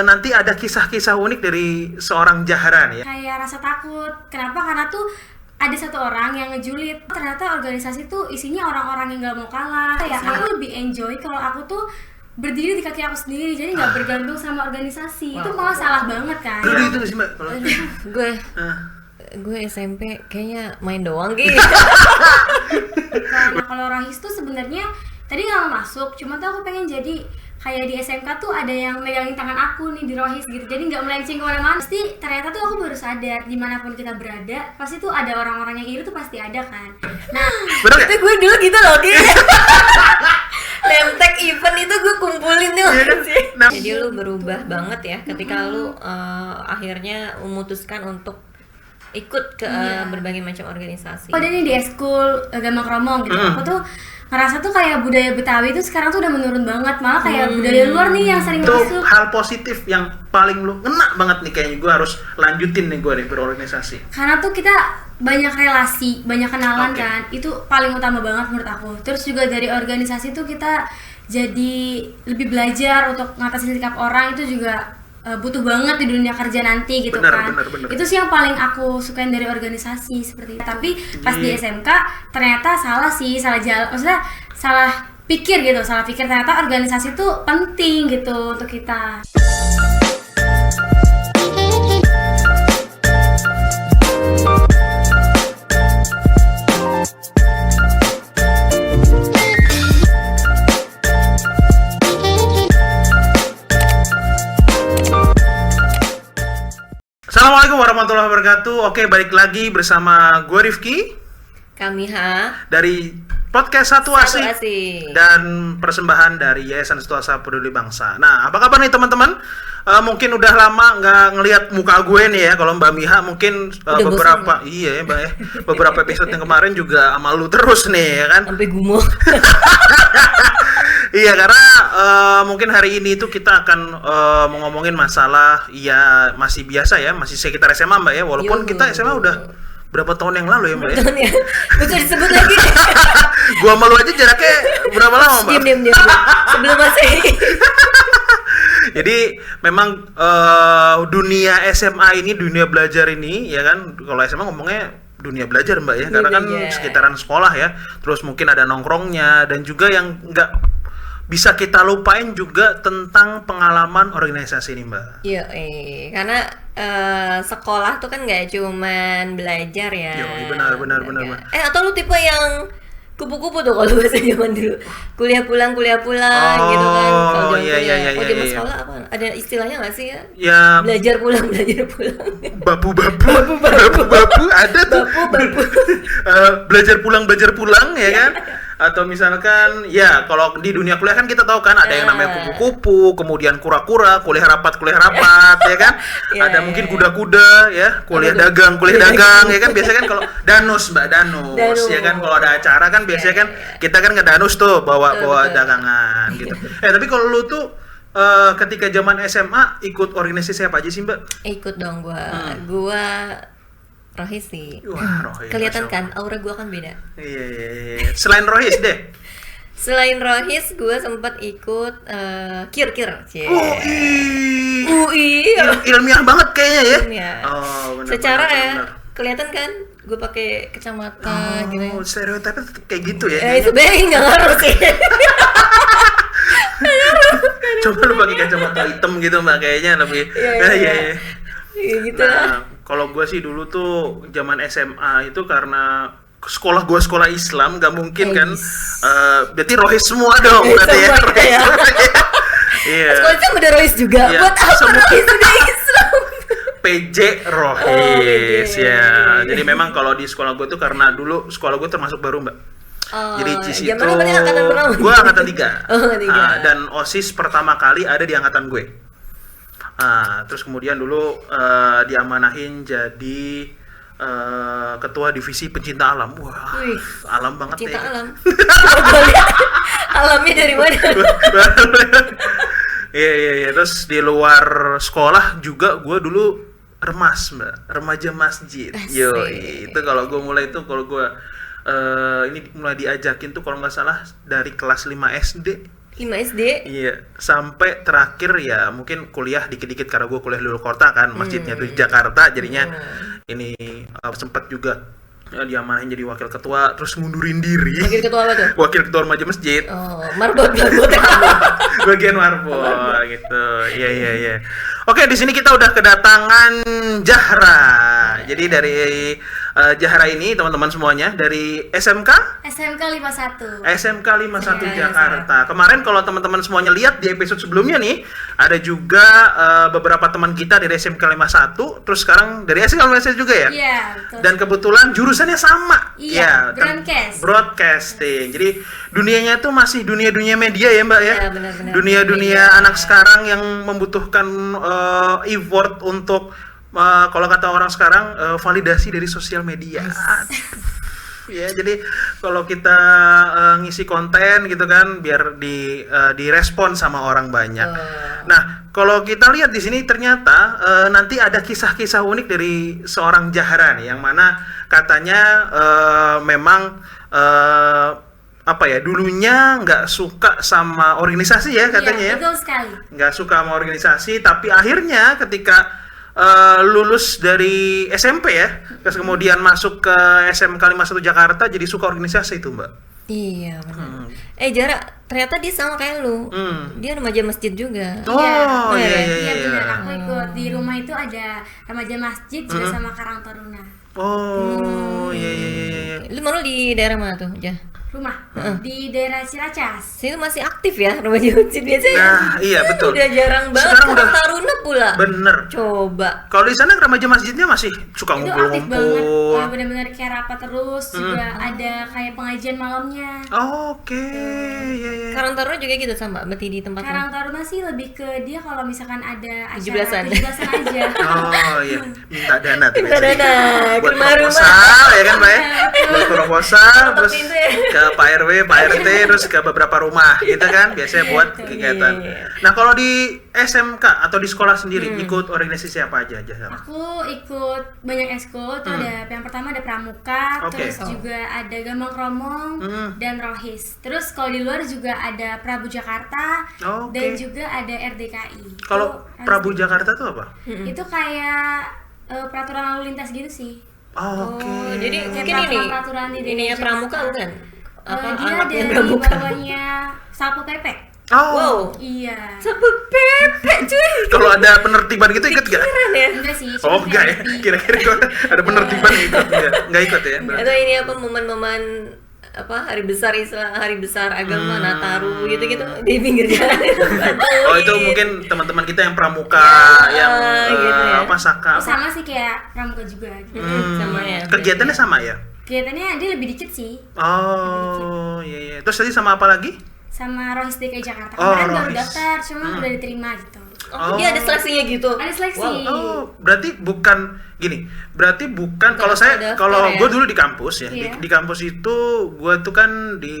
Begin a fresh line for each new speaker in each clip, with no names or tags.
nanti ada kisah-kisah unik dari seorang Zahra nih ya.
Kayak rasa takut. Kenapa? Karena tuh ada satu orang yang ngejulit. Ternyata organisasi tuh isinya orang-orang yang nggak mau kalah. Ya, aku lebih enjoy kalau aku tuh berdiri di kaki aku sendiri, jadi nggak bergantung sama organisasi. Itu malah salah banget kan.
Dulu itu nggak sih Mbak? Kalau
gue SMP kayaknya main doang gitu.
Kalau Rohis tuh sebenarnya tadi nggak mau masuk, cuma tuh aku pengen jadi kayak di SMK tuh ada yang megangin tangan aku nih di Rohis gitu, jadi nggak melenceng kemana-mana. Pasti ternyata tuh aku baru sadar dimanapun kita berada pasti tuh ada orang-orang yang iri tuh pasti ada kan. Nah
itu gue dulu gitu loh kayak Lemtek event itu gue kumpulin tuh. Jadi lu berubah banget ya ketika lu akhirnya memutuskan untuk ikut ke berbagai macam organisasi.
Ada nih di eskul Gambang Kromong gitu. Aku tuh ngerasa tuh kayak budaya Betawi itu sekarang tuh udah menurun banget, malah kayak budaya luar nih yang sering
itu
masuk.
hal positif yang paling lu ngena banget nih, kayaknya gue harus lanjutin nih gue nih berorganisasi.
Karena tuh kita banyak relasi, banyak kenalan kan, itu paling utama banget menurut aku. Terus juga dari organisasi tuh kita jadi lebih belajar untuk ngatasin sikap orang, itu juga butuh banget di dunia kerja nanti gitu. Bener. Itu sih yang paling aku sukain dari organisasi seperti itu. Tapi pas di SMK ternyata salah sih, salah jalan, maksudnya salah pikir gitu, salah pikir ternyata organisasi tuh penting gitu untuk kita.
Assalamualaikum warahmatullahi wabarakatuh. Oke, balik lagi bersama gue Rifki,
Kamiha
dari podcast Satu Asik
Asik
dan persembahan dari Yayasan Setuasa Peduli Bangsa. Nah, apa kabar nih teman-teman? Mungkin udah lama nggak ngelihat muka gue nih ya. Kalau Mbak Miha mungkin beberapa ya Mbak ya, beberapa episode yang kemarin juga sama lu terus nih ya kan.
sampai gumoh.
Iya, karena mungkin hari ini tuh kita akan ngomongin masalah ya masih biasa ya, masih sekitar SMA Mbak ya. Walaupun kita SMA udah berapa tahun yang lalu ya Mbak ya.
Bisa disebut lagi.
Gua malu aja jaraknya berapa lama Mbak?
Diam. Sebelum Masehi.
Jadi memang dunia SMA ini, dunia belajar ini ya kan, kalau SMA ngomongnya dunia belajar Mbak ya, karena kan sekitaran sekolah ya. Terus mungkin ada nongkrongnya, dan juga yang nggak bisa kita lupain juga tentang pengalaman organisasi ini Mbak.
Iya, karena sekolah tuh kan nggak cuman belajar ya.
Iya, benar.
Atau lu tipe yang kupu-kupu tuh kalau bahasa zaman dulu, kuliah pulang gitu kan. Kalau
iya.
Zaman sekolah apa? Ada istilahnya nggak sih ya?
Ya.
Belajar pulang.
Babu ada tuh.
Babu.
Belajar pulang ya kan? Atau misalkan ya kalau di dunia kuliah kan kita tahu kan ada yang namanya kupu-kupu, kemudian kura-kura, kuliah rapat ya kan? Ada mungkin kuda-kuda ya, kuliah dagang ya kan? Biasanya kan kalau danus ya kan, kalau ada acara kan biasanya kan kita kan ngedanus tuh bawa dagangan gitu. Tapi kalau lu tuh ketika zaman SMA ikut organisasi apa aja sih Mbak?
Ikut dong gua Rohis sih.
Wah, Rohis.
Kelihatan kan aura gua kan beda.
Iya. Selain Rohis deh.
Selain Rohis, gua sempat ikut kir.
UI. Ilmiah banget kayaknya ya.
Ilmiah.
Oh, benar.
Secara kelihatan kan gue pakai kacamata gitu.
Stereotipnya tetap kayak gitu ya.
Sebenarnya nggak ngaruh sih.
Coba lu pakai kacamata hitam gitu Mbak, kayaknya lebih. Iya.
Gitu.
Nah, kalau gue sih dulu tuh zaman SMA itu karena sekolah gue sekolah Islam, nggak mungkin kan. Berarti Rohis semua dong berarti ya. Iya.
Sekolah Islam ada Rohis juga. Buat apa Rohis udah Islam?
PJ Rohis ya. Jadi memang kalau di sekolah gue tuh karena dulu sekolah gue termasuk baru Mbak. Jadi di situ gue angkatan 3. Dan OSIS pertama kali ada di angkatan gue. Terus kemudian dulu diamanahin jadi ketua divisi pencinta alam. Wah, alam banget
pencinta
ya.
Alam. Alamnya dari mana?
Iya. Terus di luar sekolah juga gue dulu remaja masjid. Itu kalau gue mulai itu, kalau gue ini mulai diajakin tuh kalau nggak salah dari kelas 5 SD.
5 SD.
Iya, sampai terakhir ya mungkin kuliah dikit-dikit karena gue kuliah di luar kota kan, masjidnya di Jakarta, jadinya ini sempat juga diamanahin jadi wakil ketua, terus ngundurin diri.
Wakil ketua apa tuh?
Wakil ketua remaja masjid.
Oh, marbot.
Bagian marbot gitu. Iya. Oke, di sini kita udah kedatangan Zahra. Jadi dari Zahra ini teman-teman semuanya dari SMK
51.
SMK 51 Jakarta. Kemarin kalau teman-teman semuanya lihat di episode sebelumnya nih, ada juga beberapa teman kita dari SMK 51, terus sekarang dari SMK 51 juga ya?
Iya, betul.
Dan kebetulan jurusannya sama.
Iya,
kan
broadcast.
Broadcasting. Jadi dunianya tuh masih dunia-dunia media ya, Mbak ya?
Iya, benar-benar.
Dunia-dunia anak sekarang yang membutuhkan effort untuk kalau kata orang sekarang validasi dari sosial media. Ya, jadi kalau kita ngisi konten gitu kan biar direspon sama orang banyak. Nah, kalau kita lihat di sini ternyata nanti ada kisah-kisah unik dari seorang Zahra nih, yang mana katanya memang apa ya, dulunya nggak suka sama organisasi ya katanya.
Iya, betul sekali.
Nggak suka sama organisasi, tapi akhirnya ketika lulus dari SMP ya, terus kemudian masuk ke SMK 51 Jakarta jadi suka organisasi itu, Mbak.
Iya, benar. Zahra, ternyata dia sama kayak lu. Dia remaja masjid juga.
Oh,
Iya, benar. Aku ikut di rumah itu ada remaja masjid juga sama Karang Taruna.
Oh, iya.
Lu mana di daerah mana tuh, Jah?
Rumah di daerah Ciracas.
Sini masih aktif ya remaja masjid biasanya.
Nah, iya betul.
Udah jarang banget.
Sekarang udah
Taruna pula.
Bener.
Coba.
Kalau di sana remaja masjidnya masih suka
Itu aktif banget.
ngumpul-ngumpul.
Benar-benar kayak rapat terus, juga ada kayak pengajian malamnya.
Oke, iya.
Karang Taruna juga gitu sama berarti di tempat
Karang Taruna sih lebih ke dia kalau misalkan ada acara
17-an.
17-an aja.
Oh iya, minta dana tuh
Minta
biasanya.
dana,
Buat
ke rumah-rumah.
proposal ya kan, Mbak ya? Buat proposal,
Ketok
terus
pintu ya.
ke Pak RW, Pak RT, terus ke beberapa rumah gitu kan, biasanya buat kegiatan.
Iya.
Nah, kalau di SMK atau di sekolah sendiri ikut organisasi apa aja?
Aku ikut banyak ekskul, tuh ada yang pertama ada pramuka,
Oke.
terus juga ada gambang kromong dan rohis. Terus kalau di luar juga ada Prabu Jakarta
Oke.
dan juga ada RDKI.
Kalau
Itu
Prabu Jakarta tuh apa?
itu kayak peraturan lalu lintas gitu sih.
Oh, oke.
Oh, jadi
Kayak
mungkin ini
peraturan di
ininya
Jakarta.
pramuka bukan? Apa
Dia
anaknya
dari
pramuka?
bawahnya Sapu PP.
Oh,
Wow.
Iya.
Sapu pepe cuy.
kalau ada penertiban gitu ikut gak?
Keren ya.
Enggak sih.
Oh,
cuma
enggak ya?
kayak di-
Kira-kira kalau ada penertiban ikut enggak? Enggak ikut ya? berarti?
Atau ini apa momen-momen apa hari besar Islam, hari besar agama, Nataru gitu-gitu di pinggir jalan.
Oh, itu mungkin teman-teman kita yang pramuka,
Ya,
yang
gitu ya.
apa saka.
sama sih kayak pramuka juga gitu.
Sama ya.
Kegiatannya sama ya?
Kelihatannya dia lebih dikit sih
Oh, iya. Terus tadi sama apa lagi?
sama Rohis DKI Jakarta.
Oh,
Kemarin baru
Rohis.
daftar, cuma udah diterima gitu.
Oh, dia ada seleksinya gitu.
Ada seleksi.
Oh, berarti bukan gini. Berarti bukan kalau
Bukan
saya
daftar
kalau
ya?
gue dulu di kampus ya.
Iya.
Di kampus itu gue tuh kan di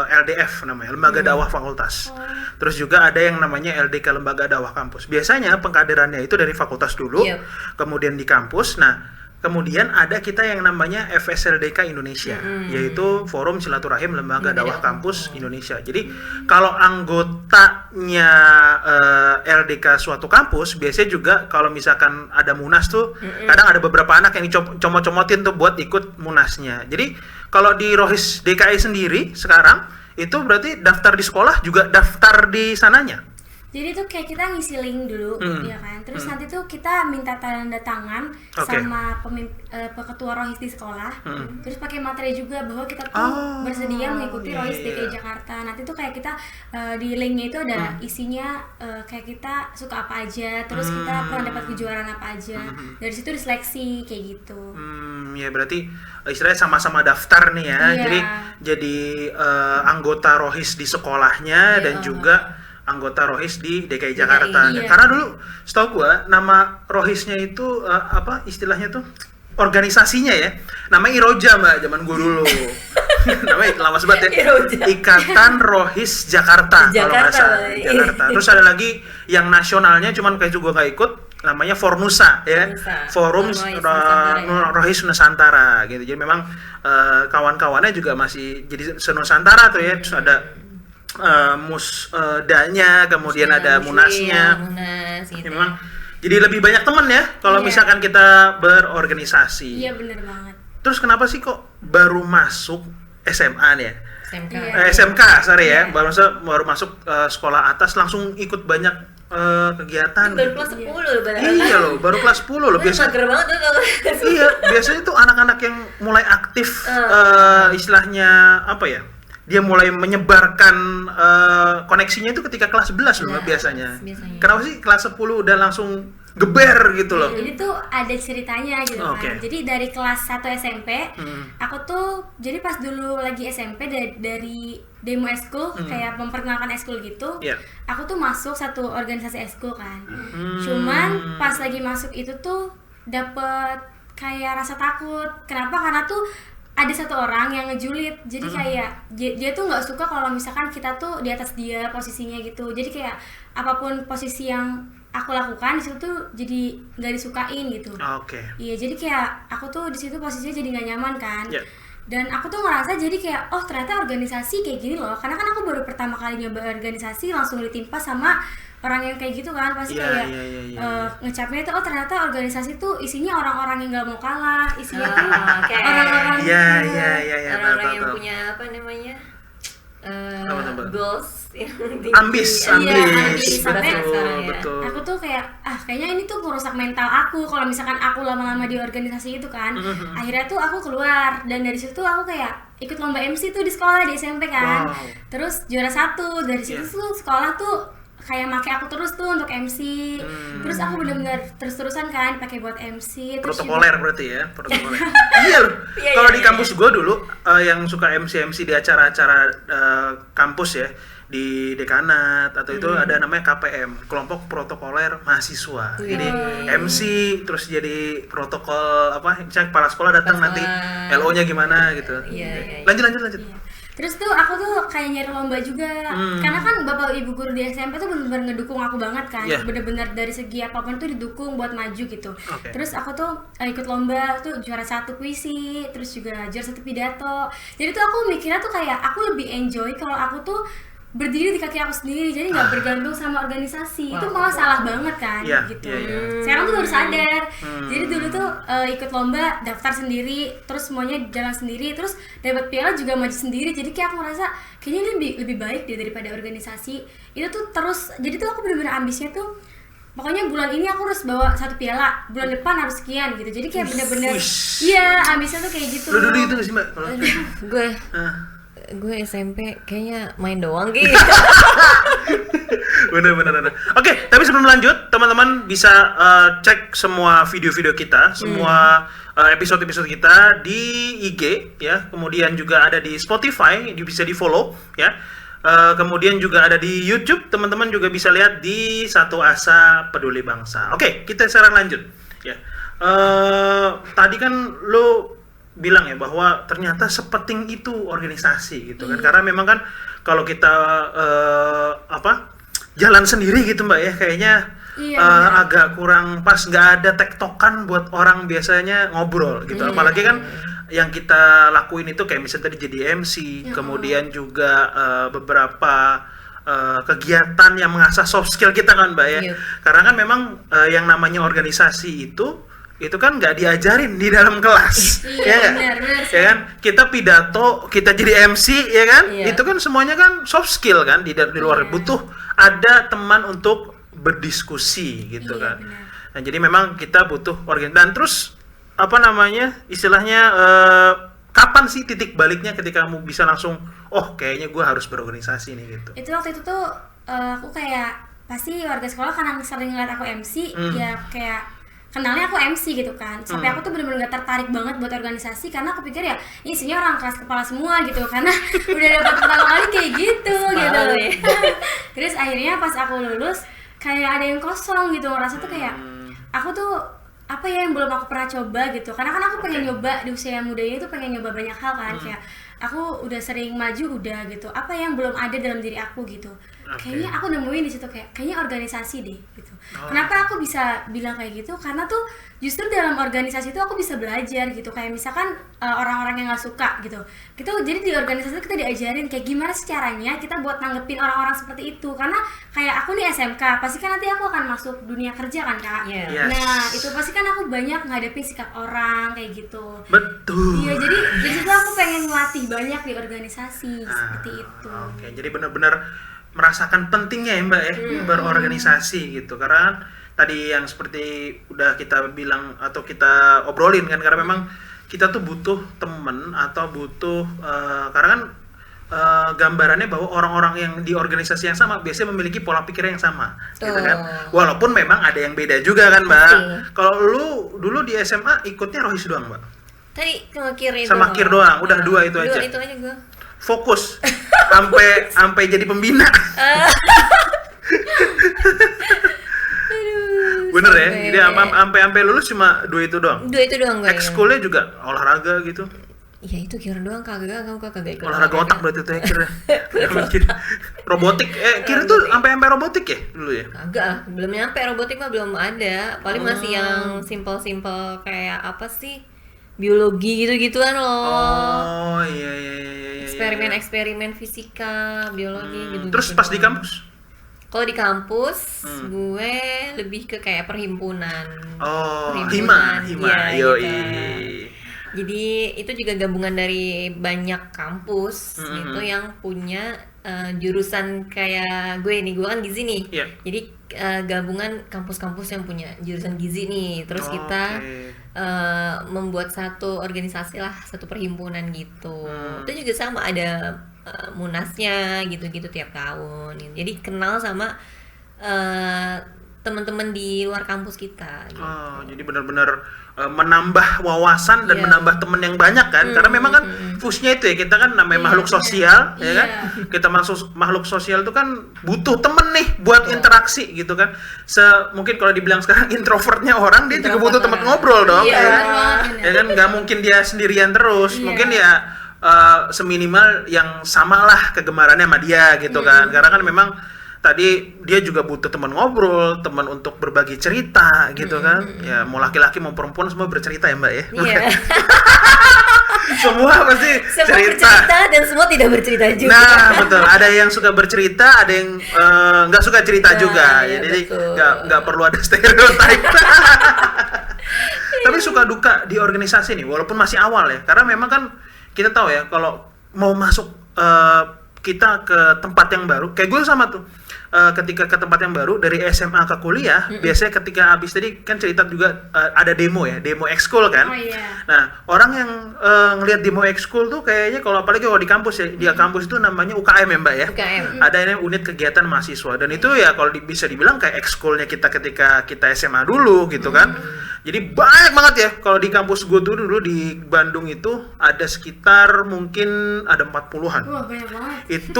LDF namanya, Lembaga Dakwah Fakultas. Terus juga ada yang namanya LDK Lembaga Dakwah Kampus. Biasanya pengkaderannya itu dari fakultas dulu,
Yep.
kemudian di kampus. Nah, kemudian ada kita yang namanya FSLDK Indonesia, yaitu Forum Silaturahim Lembaga Dakwah Kampus Indonesia. Jadi kalau anggotanya LDK suatu kampus, biasanya juga kalau misalkan ada munas tuh, kadang ada beberapa anak yang dicomot-comotin tuh buat ikut munasnya. Jadi kalau di Rohis DKI sendiri sekarang itu berarti daftar di sekolah juga daftar di sananya.
Jadi tuh kayak kita ngisi link dulu, ya kan. Terus nanti tuh kita minta tanda tangan
Oke.
sama ketua Rohis di sekolah. Terus pakai materi juga bahwa kita tuh
Oh,
bersedia mengikuti
iya,
Rohis
iya.
DKI Jakarta. Nanti tuh kayak kita di linknya itu ada isinya kayak kita suka apa aja, terus kita pernah dapat kejuaraan apa aja. Dari situ diseleksi kayak gitu.
Ya berarti istilahnya sama-sama daftar nih ya.
Iya.
Jadi anggota Rohis di sekolahnya dan juga anggota Rohis di DKI Jakarta.
iya.
Karena dulu setahu gua nama Rohisnya itu apa istilahnya tuh organisasinya ya. Namanya Iroja, Mbak, zaman gua dulu. Namanya lama banget ya.
Iroja.
Ikatan Rohis Jakarta, kalau nggak
Jakarta,
salah.
Mbak.
Jakarta. Terus ada lagi yang nasionalnya cuman kayak juga nggak ikut, namanya Fornusa ya.
Fornusa.
Forum
Rohis Nusantara ya.
Rohis Nusantara gitu. Jadi memang kawan-kawannya juga masih jadi senusantara tuh ya. Terus ada musdanya, kemudian ada munasnya.
Munas gitu.
Ya, memang jadi lebih banyak teman ya kalau misalkan kita berorganisasi.
Iya bener banget.
Terus kenapa sih kok baru masuk SMA nih ya?
SMK.
SMK, sorry ya, baru masuk sekolah atas langsung ikut banyak kegiatan.
Baru
gitu.
kelas 10 loh padahal.
Iya loh, baru kelas 10 loh. Biasanya
mager banget tuh kalau
iya, biasanya tuh anak-anak yang mulai aktif istilahnya apa ya? Dia mulai menyebarkan koneksinya itu ketika kelas 11 loh biasanya. Kenapa sih kelas 10 udah langsung geber gitu loh?
Jadi tuh ada ceritanya gitu kan. Jadi dari kelas 1 SMP, aku tuh jadi pas dulu lagi SMP dari demo eskul kayak memperkenalkan eskul gitu. Aku tuh masuk satu organisasi eskul kan. Cuman pas lagi masuk itu tuh dapet kayak rasa takut. Kenapa? Karena tuh ada satu orang yang ngejulit, jadi kayak dia tuh nggak suka kalau misalkan kita tuh di atas dia posisinya gitu. Jadi kayak apapun posisi yang aku lakukan di situ tuh jadi nggak disukain gitu. Iya, jadi kayak aku tuh di situ posisinya jadi nggak nyaman kan. Dan aku tuh ngerasa jadi kayak oh ternyata organisasi kayak gini loh. Karena kan aku baru pertama kali nyoba organisasi langsung ditimpa sama orang yang kayak gitu kan, pasti kayak ngecapnya itu oh ternyata organisasi tuh isinya orang-orang yang nggak mau kalah, isinya tuh orang-orang
orang-orang yang punya apa namanya goals yang tinggi.
ambis.
Betul. Aku tuh kayak kayaknya ini tuh merusak mental aku kalau misalkan aku lama-lama di organisasi itu kan. Akhirnya tuh aku keluar dan dari situ aku kayak ikut lomba MC tuh di sekolah di SMP kan. Terus juara 1 dari situ tuh sekolah tuh kayak make aku terus tuh untuk MC. Terus aku benar-benar terus-terusan kan pakai buat MC.
Protokoler berarti ya, protokoler. Iya loh. Kalau di kampus gue dulu yang suka MC di acara-acara kampus ya, di dekanat atau itu ada namanya KPM, kelompok protokoler mahasiswa. Jadi MC terus jadi protokol apa? Misalnya kepala sekolah datang nanti LO-nya gimana gitu. Lanjut.
Terus tuh aku tuh kayak nyari lomba juga, karena kan bapak ibu guru di SMP tuh benar-benar ngedukung aku banget kan, bener-bener dari segi apapun tuh didukung buat maju gitu. Terus aku tuh ikut lomba tuh juara 1 puisi, terus juga juara 1 pidato. Jadi tuh aku mikirnya tuh kayak aku lebih enjoy kalau aku tuh berdiri di kaki aku sendiri, jadi nggak bergantung sama organisasi. Itu malah salah banget kan gitu. Sekarang tuh baru sadar. Jadi dulu tuh ikut lomba, daftar sendiri, terus semuanya jalan sendiri, terus dapat piala juga maju sendiri. Jadi kayak aku ngerasa kayaknya ini lebih baik deh daripada organisasi. Itu tuh terus, jadi tuh aku bener-bener ambisnya tuh pokoknya bulan ini aku harus bawa 1 piala, bulan depan harus sekian gitu. Jadi kayak bener-bener ambisnya tuh kayak gitu.
Lu dulu itu gak sih Mbak?
Gue SMP kayaknya main doang gitu.
Bener. Oke, tapi sebelum lanjut, teman-teman bisa cek semua video-video kita, semua episode-episode kita di IG ya. Kemudian juga ada di Spotify, bisa di-follow ya. Kemudian juga ada di YouTube, teman-teman juga bisa lihat di Satu Asa Peduli Bangsa. Oke, kita sekarang lanjut ya. Tadi kan lo bilang ya bahwa ternyata sepenting itu organisasi gitu kan, karena memang kan kalau kita jalan sendiri gitu Mbak ya kayaknya agak kurang pas, nggak ada tektokan buat orang biasanya ngobrol gitu. Apalagi kan yang kita lakuin itu kayak misalnya tadi jadi MC, kemudian juga beberapa kegiatan yang mengasah soft skill kita kan Mbak ya. Karena kan memang yang namanya organisasi itu kan nggak diajarin di dalam kelas.
Benar,
ya kan, kita pidato, kita jadi MC ya kan, itu kan semuanya kan soft skill kan, di luar butuh ada teman untuk berdiskusi gitu kan. Nah jadi memang kita butuh dan terus apa namanya istilahnya kapan sih titik baliknya ketika kamu bisa langsung kayaknya gue harus berorganisasi nih gitu?
Itu waktu itu tuh aku kayak pasti warga sekolah karena sering ngeliat aku MC ya kayak kenalnya aku MC gitu kan, sampai aku tuh bener-bener gak tertarik banget buat organisasi karena aku pikir ya isinya orang keras kepala semua gitu, karena udah dapet pertama kali kayak gitu gitu. Terus akhirnya pas aku lulus kayak ada yang kosong gitu, ngerasa tuh kayak aku tuh apa ya yang belum aku pernah coba gitu, karena kan aku pengen nyoba di usia mudanya itu, pengen nyoba banyak hal kan, kayak aku udah sering maju udah gitu, apa yang belum ada dalam diri aku gitu. kayaknya aku nemuin di situ kayaknya organisasi deh gitu. Kenapa aku bisa bilang kayak gitu? Karena tuh justru dalam organisasi itu aku bisa belajar gitu. Kayak misalkan orang-orang yang nggak suka gitu, kita jadi di organisasi itu kita diajarin kayak gimana sih caranya kita buat nanggepin orang-orang seperti itu. Karena kayak aku nih SMK, pasti kan nanti aku akan masuk dunia kerja kan Kak.
Yes.
Nah itu pasti kan aku banyak ngadepin sikap orang kayak gitu.
Betul.
Iya, jadi di situ aku pengen ngelatih banyak di organisasi seperti itu.
Oke, jadi benar-benar merasakan pentingnya ya Mbak ya berorganisasi gitu. Karena tadi yang seperti udah kita bilang atau kita obrolin kan, karena memang kita tuh butuh temen atau butuh karena kan gambarannya bahwa orang-orang yang di organisasi yang sama biasanya memiliki pola pikir yang sama, gitu kan. Walaupun memang ada yang beda juga kan Mbak. Kalau lu dulu di SMA ikutnya Rohis doang Mbak?
Tadi sama Kir itu.
Sama Kir doang, udah dua itu aja.
Dua itu aja gue.
Fokus sampai jadi pembina. Bener ya? Jadi sampai lulus cuma dua itu doang.
Dua itu doang gue.
Ekskulnya juga olahraga gitu.
Ya itu Kir doang, kagak ikut.
Olahraga otak berarti itu ya Kir. Robotik, Kir itu sampai robotik ya dulu ya?
Kagak lah, belum nyampe robotik mah belum ada. Paling masih yang simple kayak apa sih? Biologi gitu-gituan loh.
Oh iya.
Eksperimen fisika, biologi gitu.
Terus pas di kampus?
Kalau di kampus gue lebih ke kayak perhimpunan.
Oh,
perhimpunan.
hima.
Ya,
Yoi.
gitu. Jadi itu juga gabungan dari banyak kampus gitu yang punya jurusan kayak gue kan gizi nih.
Yeah.
Jadi gabungan kampus-kampus yang punya jurusan gizi nih. Terus kita membuat satu organisasi lah, satu perhimpunan gitu. Itu juga sama ada munasnya gitu-gitu tiap tahun. Jadi kenal sama teman-teman di luar kampus kita gitu.
Jadi benar-benar menambah wawasan dan menambah teman yang banyak kan, karena memang kan fungsinya itu ya, kita kan namanya makhluk sosial ya kan, kita makhluk sosial itu kan butuh temen nih buat interaksi gitu kan. Mungkin kalau dibilang sekarang introvertnya orang, dia juga butuh teman ngobrol dong ya kan, nggak mungkin dia sendirian terus. Mungkin ya seminimal yang samalah kegemarannya sama dia gitu kan, karena kan memang tadi dia juga butuh teman ngobrol, teman untuk berbagi cerita gitu kan. Ya mau laki-laki mau perempuan semua bercerita ya Mbak ya.
Iya.
Semua pasti
bercerita dan semua tidak bercerita juga.
Nah betul, ada yang suka bercerita, ada yang nggak suka cerita juga.
Iya,
jadi nggak perlu ada stereotip. Tapi suka duka di organisasi nih, walaupun masih awal ya, karena memang kan kita tahu ya kalau mau masuk kita ke tempat yang baru, kayak gue sama tuh. Ketika ke tempat yang baru dari SMA ke kuliah, biasanya ketika habis tadi kan cerita juga ada demo ekskul kan. Nah orang yang ngelihat demo ekskul tuh kayaknya kalau apalagi kalau di kampus ya, di kampus itu namanya UKM ya Mbak ya. Ada yang unit kegiatan mahasiswa, dan itu ya kalau bisa dibilang kayak ekskulnya kita ketika kita SMA dulu gitu kan. Jadi banyak banget ya, kalau di kampus gue tuh dulu di Bandung itu ada sekitar mungkin ada 40-an.
Wah banyak banget.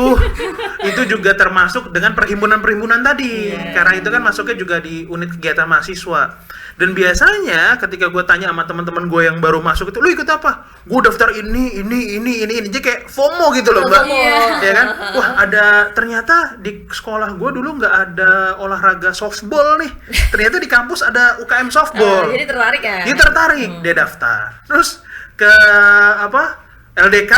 Itu juga termasuk dengan perhimpunan tadi, karena itu kan masuknya juga di unit kegiatan mahasiswa. Dan biasanya ketika gue tanya sama teman-teman gue yang baru masuk itu, lu ikut apa? Gue daftar ini, jadi kayak FOMO gitu loh Mbak. Ya kan? Wah ternyata di sekolah gue dulu nggak ada olahraga softball nih. Ternyata di kampus ada UKM softball.
Jadi tertarik ya?
Dia tertarik, dia daftar. Terus ke LDK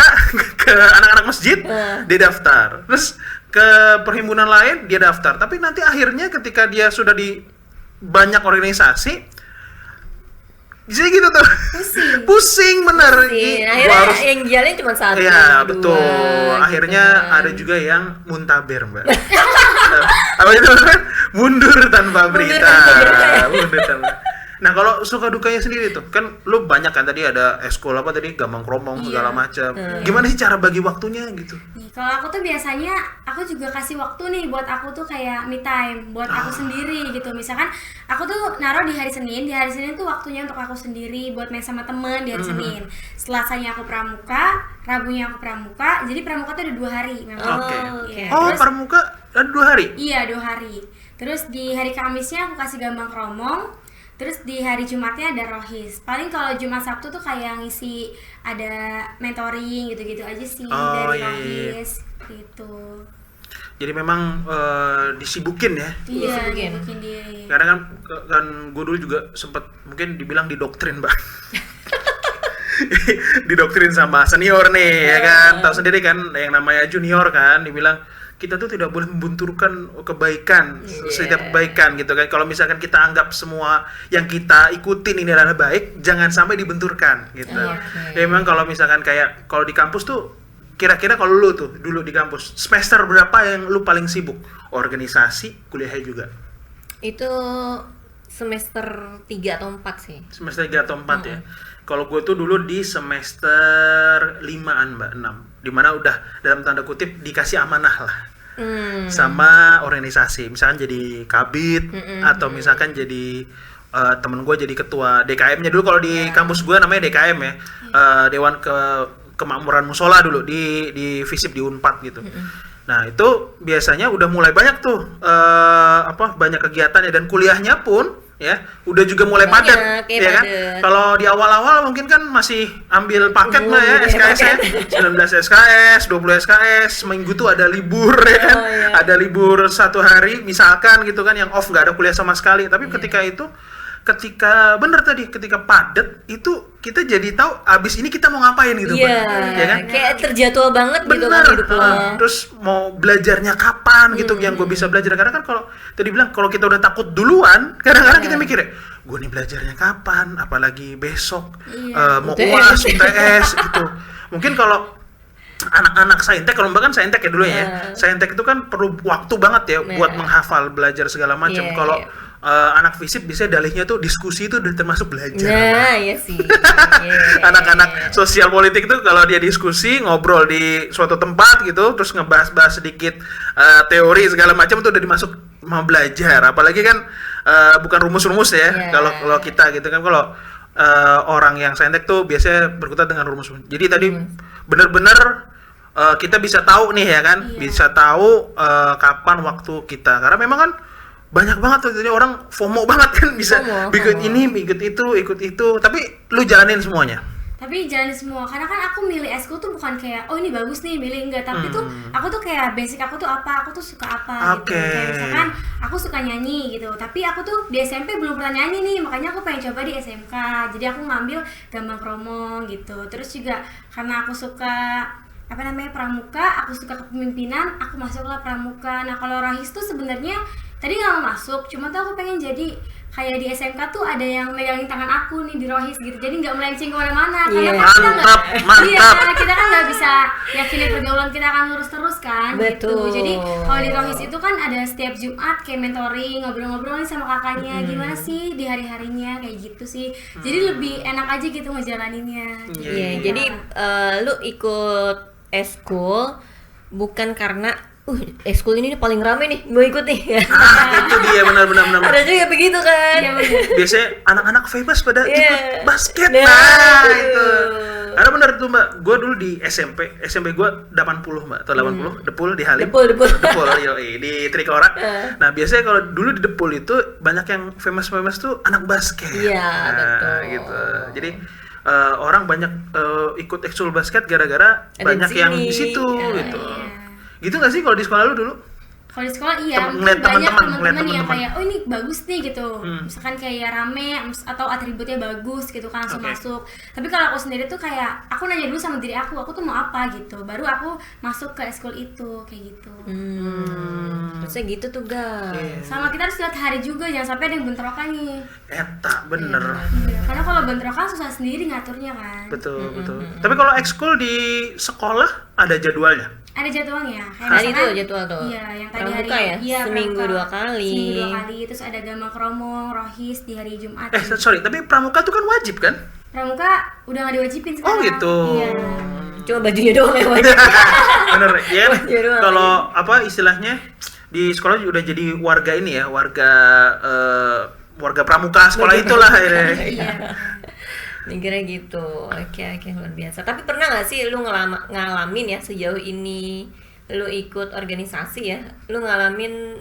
ke anak-anak masjid, dia daftar. Terus ke perhimpunan lain dia daftar. Tapi nanti akhirnya ketika dia sudah di banyak organisasi, jadi gitu tuh. Pusing bener.
Akhirnya yang jalan cuma satu.
Iya betul. Akhirnya gitu kan. Ada juga yang muntaber Mbak. Apa itu mundur tanpa berita. Mundur tanpa. Nah kalau suka dukanya sendiri tuh, kan lu banyak kan tadi ada eskul apa tadi, gambang kromong segala macam. Gimana sih cara bagi waktunya gitu?
Kalau aku tuh biasanya aku juga kasih waktu nih buat aku tuh kayak me time buat aku sendiri gitu. Misalkan aku tuh naruh di hari Senin tuh waktunya untuk aku sendiri buat main sama temen di hari Senin. Selasanya aku pramuka, Rabunya aku pramuka. Jadi pramuka tuh ada 2 hari memang.
Terus, pramuka ada 2 hari?
Iya 2 hari. Terus di hari Kamisnya aku kasih gambang kromong. Terus di hari Jumatnya ada rohis. Paling kalau Jumat Sabtu tuh kayak ngisi ada mentoring gitu-gitu aja sih dari rohis gitu.
Jadi memang disibukin ya.
Iya,
Disibukin.
bikin diri.
Karena kan gue dulu juga sempat mungkin dibilang didoktrin bang. Didoktrin sama senior nih ya kan, tahu sendiri kan yang namanya junior kan, dibilang kita tuh tidak boleh membunturkan kebaikan, setiap kebaikan gitu kan. Kalau misalkan kita anggap semua yang kita ikutin ini adalah baik, jangan sampai dibenturkan gitu. Ya memang kalau misalkan kayak kalau di kampus tuh, kira-kira kalau lu tuh dulu di kampus semester berapa yang lu paling sibuk? Organisasi, kuliahnya juga?
Itu semester 3 atau 4 sih.
Semester 3 atau 4 ya. Kalau gue tuh dulu di semester 5-an mbak, 6. Dimana udah dalam tanda kutip dikasih amanah lah. Sama organisasi. Misalkan jadi kabid, atau misalkan jadi temen gue jadi ketua DKM-nya. Dulu kalau di kampus gue namanya DKM ya. Dewan Kemakmuran Musola dulu di FISIP di Unpad gitu. Nah, itu biasanya udah mulai banyak tuh banyak kegiatannya, dan kuliahnya pun ya udah juga mulai padat ya kan. Kalau di awal-awal mungkin kan masih ambil paket lah ya, SKS ya. 19 SKS, 20 SKS, seminggu tuh ada libur ya kan. Ada libur 1 hari misalkan gitu kan, yang off nggak ada kuliah sama sekali. Tapi ketika bener tadi, ketika padat itu kita jadi tahu abis ini kita mau ngapain gitu
ya
kan?
Kayak terjadwal banget gitu
bener,
kan hidup lo.
Terus mau belajarnya kapan gitu yang gue bisa belajar. Karena kan kalau tadi bilang kalau kita udah takut duluan, kadang-kadang kita mikir ya, gue nih belajarnya kapan, apalagi besok mau UAS, UTS gitu. Mungkin kalau anak-anak saintek, kalau mbak kan saintek ya dulu ya. Saintek itu kan perlu waktu banget ya buat menghafal, belajar segala macam. Kalau anak FISIP bisa dalihnya tuh diskusi itu udah termasuk belajar.
Nah, iya sih.
Anak-anak sosial politik tuh kalau dia diskusi, ngobrol di suatu tempat gitu, terus ngebahas-bahas sedikit teori segala macam, tuh udah dimasuk mau belajar. Apalagi kan bukan rumus-rumus ya. Kalau kita gitu kan, kalau orang yang saintek tuh biasanya berkutat dengan rumus. Jadi tadi benar-benar kita bisa tahu nih ya kan, bisa tahu kapan waktu kita. Karena memang kan banyak banget tuh, jadi orang FOMO banget kan, bisa ikut ini, ikut itu, tapi lu jalanin semuanya.
Tapi jalanin semua, karena kan aku milih eskul tuh bukan kayak oh ini bagus nih, milih enggak, tapi tuh aku tuh kayak basic aku tuh apa, aku tuh suka apa gitu. Kayak misalkan aku suka nyanyi gitu, tapi aku tuh di SMP belum pernah nyanyi nih, makanya aku pengen coba di SMK. Jadi aku ngambil gambar promo gitu. Terus juga karena aku suka pramuka, aku suka kepemimpinan, aku masuklah pramuka. Nah, kalau Rohis tuh sebenarnya tadi nggak mau masuk, cuma tuh aku pengen jadi kayak di SMK tuh ada yang megangin tangan aku nih di Rohis gitu, jadi nggak melenceng kemana-mana. Karena kan kita karena kita kan nggak bisa yakinin pergaulan kita akan lurus terus kan. Gitu. Jadi kalau di Rohis itu kan ada setiap Jumat kayak mentoring, ngobrol-ngobrol nih sama kakaknya, gimana sih di hari-harinya kayak gitu sih. Jadi lebih enak aja gitu ngejalaninnya.
Iya, jadi lu ikut eskul bukan karena eskul ini paling rame nih, gue ikut nih.
Itu dia, benar.
Ada juga begitu kan.
Iya, benar.
Biasanya anak-anak famous pada ikut basket. Nah, itu. Karena benar tuh mbak, gue dulu di SMP gue 80 mbak, atau 80, Depul di Halim.
Depul,
yoi, di Trikora. Nah biasanya kalau dulu di Depul itu banyak yang famous tuh anak basket.
Iya, betul.
Gitu. Jadi orang banyak ikut ekskul basket gara-gara banyak yang di situ gitu. Gitu nggak sih kalau di sekolah lu dulu?
Kalau di sekolah iya,
Ngeliat
banyak
teman-teman
teman-teman yang kayak oh ini bagus nih gitu, misalkan kayak rame atau atributnya bagus gitu kan langsung masuk. Tapi kalau aku sendiri tuh kayak aku nanya dulu sama diri aku tuh mau apa gitu, baru aku masuk ke eskul itu kayak gitu.
Maksudnya gitu tuh guys.
Sama kita harus lihat hari juga, jangan sampai ada yang bentrokan nih.
Eta bener.
Karena kalau bentrokan susah sendiri ngaturnya kan.
Betul. Tapi kalau ekskul di sekolah ada jadwalnya?
Ada jadwalnya.
Hari itu jadwal tuh.
Iya, yang tadi
pramuka
hari
ya?
Iya,
seminggu
pramuka.
2 kali.
Seminggu 2 kali, terus ada gama kromo, rohis di hari Jumat.
Sorry, tapi pramuka itu kan wajib kan?
Pramuka udah nggak diwajibin sekarang.
Oh gitu.
Iya.
Cuma bajunya doang yang wajib.
Bener ya.
Baju doang.
Kalau apa istilahnya di sekolah udah jadi warga ini ya, warga pramuka sekolah itulah akhirnya.
Iya.
Mikirnya gitu. Oke, luar biasa. Tapi pernah nggak sih lu ngalamin ya sejauh ini lu ikut organisasi ya, lu ngalamin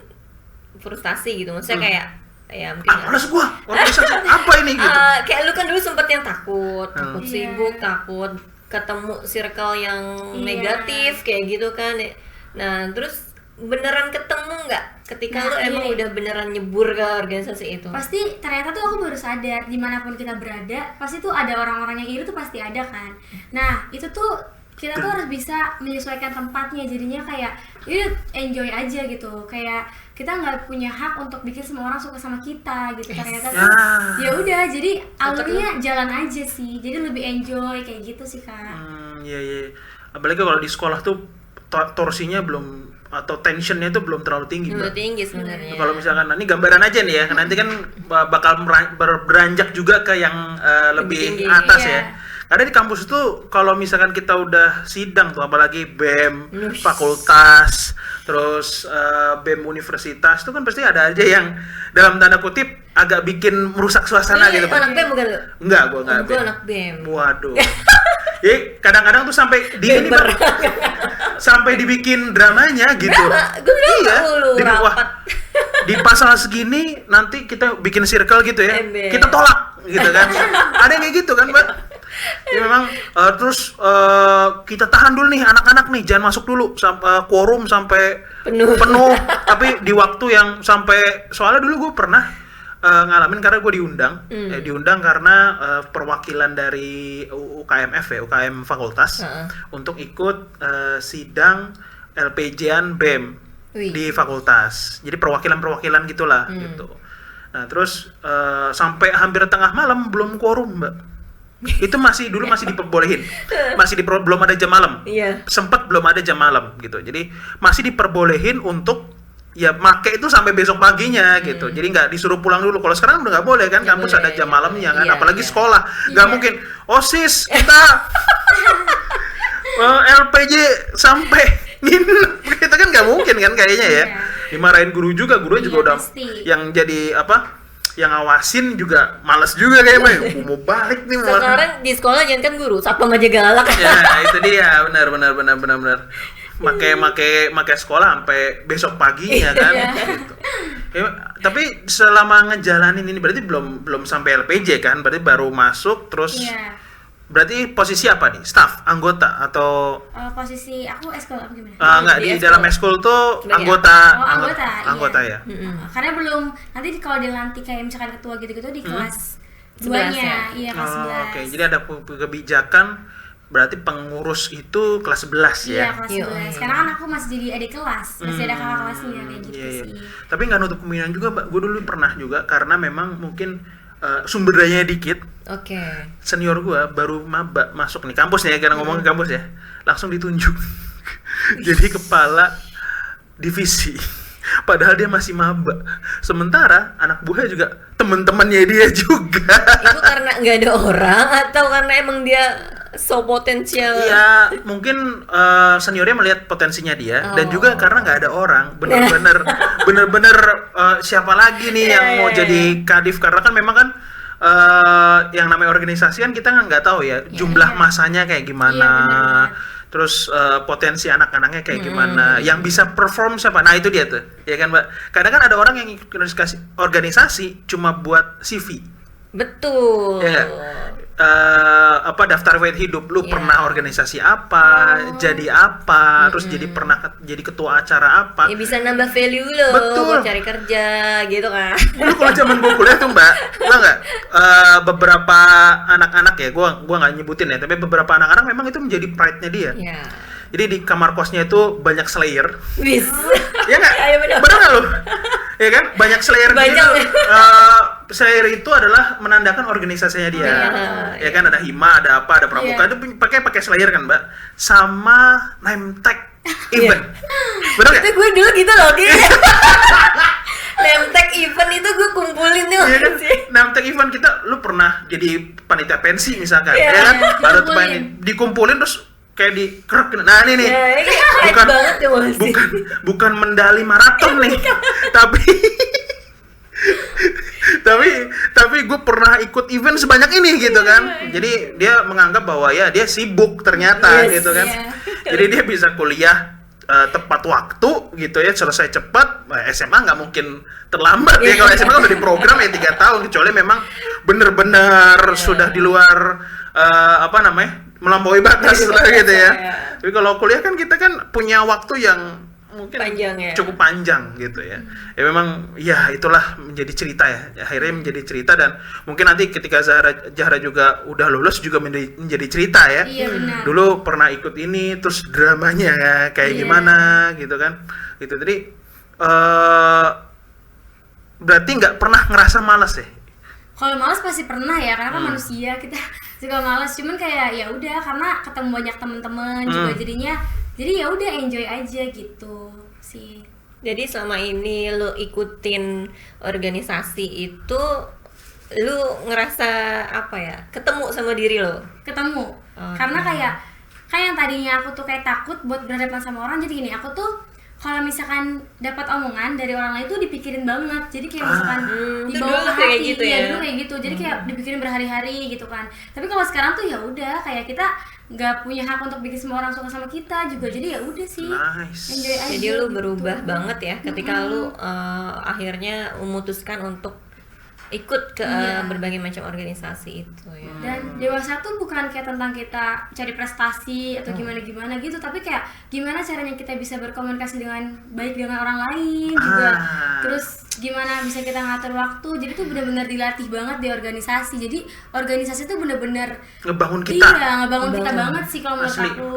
frustasi gitu? Maksudnya kayak ya mungkin
males gua organisasi apa ini gitu.
Kayak lu kan dulu sempet yang takut sibuk, takut ketemu circle yang negatif kayak gitu kan. Nah, terus beneran ketemu nggak ketika
Nah,
lu emang
ini.
udah beneran nyebur ke organisasi itu?
Pasti ternyata tuh aku baru sadar dimanapun kita berada pasti tuh ada orang-orang yang iri tuh pasti ada kan. Nah itu tuh kita tuh harus bisa menyesuaikan tempatnya, jadinya kayak ya enjoy aja gitu, kayak kita nggak punya hak untuk bikin semua orang suka sama kita gitu. Ternyata tuh ya udah, jadi alurnya jalan aja sih, jadi lebih enjoy kayak gitu sih kak.
Iya. Apalagi kalau di sekolah tuh torsinya belum, atau tensionnya tuh belum terlalu tinggi,
Lebih
Mbak.
tinggi sebenarnya.
Kalau misalkan ini gambaran aja nih ya, nanti kan bakal beranjak juga ke yang lebih
tinggi.
atas
Iya.
ya. Karena di kampus itu kalau misalkan kita udah sidang tuh, apalagi BEM, fakultas, terus BEM universitas, itu kan pasti ada aja yang dalam tanda kutip agak bikin merusak suasana gitu, Pak.
Anak BEM bukan lu?
Enggak, gua enggak
Gue anak BEM.
Waduh. Jadi kadang-kadang tuh sampai di sampai dibikin dramanya gitu.
Gue bilang lu
Wah,
rapat.
di pasal segini nanti kita bikin circle gitu ya.
Ember.
Kita tolak gitu kan. Ada yang kayak gitu kan, Mbak. Ya memang terus kita tahan dulu nih anak-anak nih, jangan masuk dulu sampai quorum sampai
Penuh.
Tapi di waktu yang sampai, soalnya dulu gue pernah ngalamin karena gue diundang karena perwakilan dari UKMF ya, UKM fakultas untuk ikut sidang LPJ-an BEM
Wih.
di fakultas. Jadi perwakilan gitulah gitu. Nah, terus sampai hampir tengah malam belum quorum, Mbak. Itu masih diperbolehin. Belum ada jam malam.
Iya.
Sempat belum ada jam malam gitu. Jadi masih diperbolehin untuk ya make itu sampai besok paginya gitu. Jadi nggak disuruh pulang dulu. Kalau sekarang udah nggak boleh kan,
Nggak
kampus
boleh,
ada jam malamnya kan,
iya,
apalagi
iya.
sekolah. Nggak mungkin. OSIS kita LPJ sampai nginep. Kita kan nggak mungkin kan kayaknya ya.
Iya.
Dimarahin guru juga
Iya,
udah
pasti.
yang jadi apa? Yang ngawasin juga males juga kayaknya. Mau balik nih mau.
Sekarang di sekolah jangan kan guru, satpam aja galak.
Ya, itu dia, benar. Make sekolah sampai besok paginya kan gitu. Ya, tapi selama ngejalanin ini berarti belum sampai LPJ kan? Berarti baru masuk terus.
Iya.
Berarti posisi apa nih? Staff, anggota atau
Posisi aku eskul apa gimana?
enggak
Di
di
eskul.
dalam eskul tuh
Sebagai
anggota,
Anggota,
ya.
Karena belum, nanti kalau dilantik kayak misalkan ketua gitu-gitu di kelas
11
2-nya,
ya?
iya kelas 11.
Oke, jadi ada kebijakan berarti pengurus itu kelas 11
Iya,
ya.
kelas
Iya.
11. Karena kan aku masih jadi adik kelas, masih ada kakak kelasnya kayak gitu
Iya.
sih.
Tapi nggak nutup kemungkinan juga, Mbak. Gue dulu pernah juga karena memang mungkin sumber dayanya dikit.
Oke.
Senior gue baru maba masuk nih kampus nih ya, karena ngomong ke kampus ya, langsung ditunjuk jadi kepala divisi. Padahal dia masih maba. Sementara anak buahnya juga temen-temennya dia juga.
Itu karena nggak ada orang atau karena emang dia so potensial?
Iya, mungkin seniornya melihat potensinya dia, dan juga karena nggak ada orang, bener-bener siapa lagi nih yang mau jadi kadif, karena kan memang kan yang namanya organisasi kan kita nggak tahu ya jumlah masanya kayak gimana, terus potensi anak-anaknya kayak gimana, yang bisa perform siapa. Nah itu dia tuh, ya kan Mbak. Kadang kan ada orang yang ikut organisasi cuma buat CV.
Betul.
Ya nggak? Daftar riwayat hidup lu pernah organisasi apa, jadi apa, terus jadi ketua acara apa.
Ya bisa nambah value lo buat cari kerja gitu kan.
Dulu kalau zaman gue kuliah tuh Mbak, gua nggak beberapa anak-anak ya, gua nggak nyebutin ya, tapi beberapa anak-anak memang itu menjadi pride-nya dia.
Iya.
Jadi di kamar kosnya itu banyak slayer.
Wis.
Ya nggak?
Ayo benar.
Bener nggak lu? Ya kan? Banyak slayer
Banyak.
gitu. Slayer itu adalah menandakan organisasinya dia. Ya kan, ada hima, ada apa, ada pramuka. Itu pakai slayer kan, Mbak? Sama name tag event. Bener nggak?
Itu gue dulu gitu loh, Ki. Name tag event itu gue kumpulin tuh.
Iya kan? Name tag event kita, lu pernah jadi panitia pensi misalkan,
Iya,
ya kan? Baru tuh
dikumpulin.
dikumpulin terus kayak dikerek. Nah ini nih,
Ya, ini kayak
bukan
banget ya masih.
bukan medali maraton nih, tapi gue pernah ikut event sebanyak ini gitu kan. Jadi dia menganggap bahwa ya dia sibuk ternyata gitu kan. Jadi dia bisa kuliah tepat waktu gitu ya, selesai cepat. SMA nggak mungkin terlambat ya, kalau SMA kan udah diprogram ya 3 tahun, kecuali memang bener-bener sudah di luar melampaui batas lah gitu ya. Tapi kalau kuliah kan kita kan punya waktu yang mungkin
panjang ya?
cukup panjang gitu ya. Ya memang ya itulah menjadi cerita ya. Akhirnya menjadi cerita dan mungkin nanti ketika Zahra juga udah lulus juga menjadi cerita ya.
Iya benar.
Dulu pernah ikut ini terus dramanya ya kayak gimana gitu kan. Gitu. Jadi berarti nggak pernah ngerasa malas ya?
Kalau malas pasti pernah ya, karena kan manusia kita juga malas. Cuman kayak ya udah, karena ketemu banyak teman-teman juga jadinya, jadi ya udah enjoy aja gitu sih.
Jadi selama ini lo ikutin organisasi itu, lo ngerasa apa ya? Ketemu sama diri lo?
Ketemu. Karena kayak yang tadinya aku tuh kayak takut buat berhadapan sama orang, jadi gini, aku tuh kalau misalkan dapat omongan dari orang lain tuh dipikirin banget, jadi kayak misalkan dibawa ke hati
gitu
ya,
ya?
dulu kayak gitu, jadi kayak dipikirin berhari-hari gitu kan. Tapi kalau sekarang tuh ya udah, kayak kita nggak punya hak untuk bikin semua orang suka sama kita juga, jadi ya udah sih,
Nice.
enjoy aja.
Jadi lu
gitu.
berubah banget ya ketika lu akhirnya memutuskan untuk ikut ke berbagai macam organisasi itu ya.
Dan dewasa tuh bukan kayak tentang kita cari prestasi atau gimana-gimana gitu, tapi kayak gimana caranya kita bisa berkomunikasi dengan baik dengan orang lain juga. Terus gimana bisa kita ngatur waktu. Jadi tuh benar-benar dilatih banget di organisasi. Jadi organisasi tuh benar-benar
Ngebangun kita.
Iya, ngebangun kita banget sih kalau menurut aku.